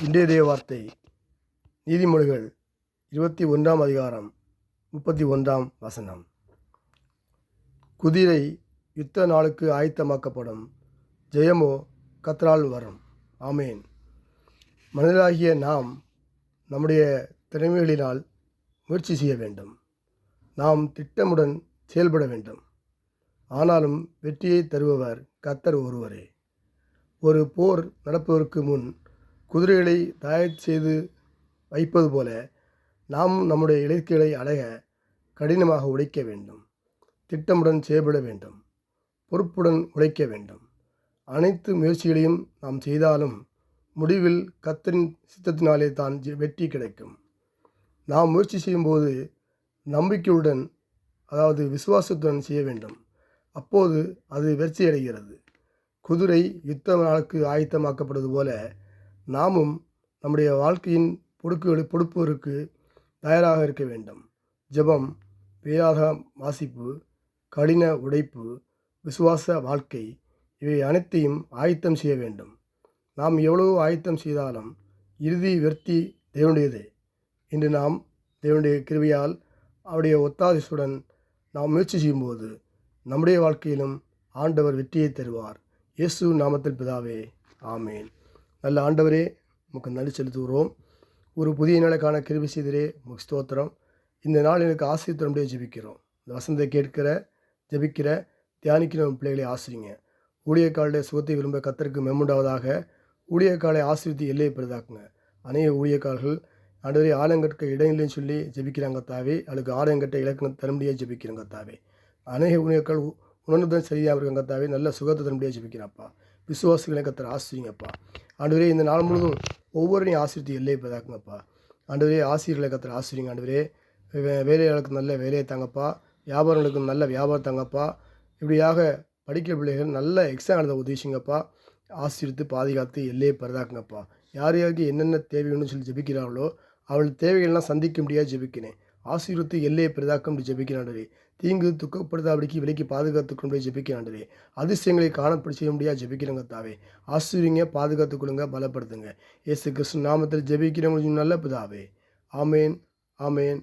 இன்றைய தேவ வார்த்தை நீதிமொழிகள் 21 அதிகாரம் 31 குதிரை யுத்த நாளுக்கு ஆயத்தமாக்கப்படும், ஜெயமோ கர்த்தரால் வரும். ஆமேன். மனிதராகிய நாம் நம்முடைய திறமைகளினால் முயற்சி செய்ய வேண்டும். நாம் திட்டமுடன் செயல்பட வேண்டும். ஆனாலும் வெற்றியை தருபவர் கர்த்தர் ஒருவரே. ஒரு போர் நடப்பதற்கு முன் குதிரைகளை தயார் செய்து வைப்பது போல நாம் நம்முடைய இலக்குகளை அடைய கடினமாக உழைக்க வேண்டும். திட்டமுடன் செயல்பட வேண்டும். பொறுப்புடன் உழைக்க வேண்டும். அனைத்து முயற்சிகளையும் நாம் செய்தாலும் முடிவில் கர்த்தரின் சித்தத்தினாலே தான் வெற்றி கிடைக்கும். நாம் முயற்சி செய்யும்போது நம்பிக்கையுடன், அதாவது விசுவாசத்துடன் செய்ய வேண்டும். அப்போது அது வெற்றி அடைகிறது. குதிரை யுத்த நாளுக்கு ஆயத்தமாக்கப்படுவது போல நாமும் நம்முடைய வாழ்க்கையின் பொறுப்புகளுக்கு தயாராக இருக்க வேண்டும். ஜெபம், வேத வாசிப்பு, கடின உழைப்பு, விசுவாச வாழ்க்கை, இவை அனைத்தையும் ஆயத்தம் செய்ய வேண்டும். நாம் எவ்வளவு ஆயத்தம் செய்தாலும் இறுதி வெற்றி தேவனுடையதே. இன்று நாம் தேவனுடைய கிருபையால் அவருடைய ஒத்தாசையுடன் நாம் முயற்சி செய்யும்போது நம்முடைய வாழ்க்கையிலும் ஆண்டவர் வெற்றியை தருவார். இயேசு நாமத்தில் பிதாவே, ஆமேன். நல்ல ஆண்டவரே, உமக்கு நன்றி செலுத்துகிறோம். ஒரு புதிய நாளுக்கான கிருபை செய்தரே, உமக்கு ஸ்தோத்திரம். இந்த நாள் எனக்கு ஆசீர்வதித்தரும்படியாக ஜெபிக்கிறோம். இந்த வசனத்தை கேட்கிற, ஜெபிக்கிற, தியானிக்கிற பிள்ளைகளை ஆசிரிங்க. ஊழியக்காலுடைய சுகத்தை விரும்ப கர்த்தருக்கு மெம்முண்டாவதாக. ஊழியக்காலை ஆசீர்வதித்து எல்லையை பெரிதாக்குங்க. அநேக ஊழியக்கால்கள் ஆண்டவரே ஆலங்கற்க இடம் இல்லைன்னு சொல்லி ஜெபிக்கிறாங்க தாவே. அதுக்கு ஆலங்கட்ட இலக்கணம் தரும்படியாக ஜெபிக்கிறாங்க தாவே. அநேக ஊழியக்கால் உணர்ந்துதான் சரியாக இருக்காங்க தாவே. நல்ல சுகத்தை தரும்படியாக ஜெபிக்கிறப்பா. விசுவாசிகளை கர்த்தர் ஆசிரிங்கப்பா. ஆண்டவரே, இந்த நாள் முழுவதும் ஒவ்வொருவரையும் ஆசிரியத்து எல்லையை பெரிதாக்குங்கப்பா. ஆண்டவரே, ஆசிரியர்களை கர்த்தர் ஆசிரிங்க. ஆண்டவரே, வேலையாளுக்கு நல்ல வேலையை தாங்கப்பா. வியாபாரங்களுக்கு நல்ல வியாபாரம் தாங்கப்பா. இப்படியாக படிக்கிற பிள்ளைகள் நல்ல எக்ஸாம் எழுத உதவிச்சிங்கப்பா. ஆசீர்வித்து பாதுகாத்து எல்லையை பெரிதாக்குங்கப்பா. யார் யாருக்கு என்னென்ன தேவைன்னு சொல்லி ஜெபிக்கிறார்களோ அவள் தேவைகள்லாம் சந்திக்க முடியாது ஜெபிக்கிறேன். ஆசீர்வித்து எல்லையை பெரிதாக்கும் ஜெபிக்கிறாண்டே. தீங்கு துக்கப்படுத்தாபடிக்கு விலைக்கு பாதுகாத்துக்கொண்டு ஜெபிக்கிறாண்டே. அதிசயங்களை காணப்படி செய்ய முடியாது ஜெபிக்கிறங்க தாவே. ஆசீர்வதிங்க, பாதுகாத்துக்கொள்ளுங்க, பலப்படுத்துங்க. இயேசு கிறிஸ்து நாமத்தில் ஜெபிக்கிறவங்களுக்கு நல்ல பிதாவே. ஆமேன், ஆமேன்.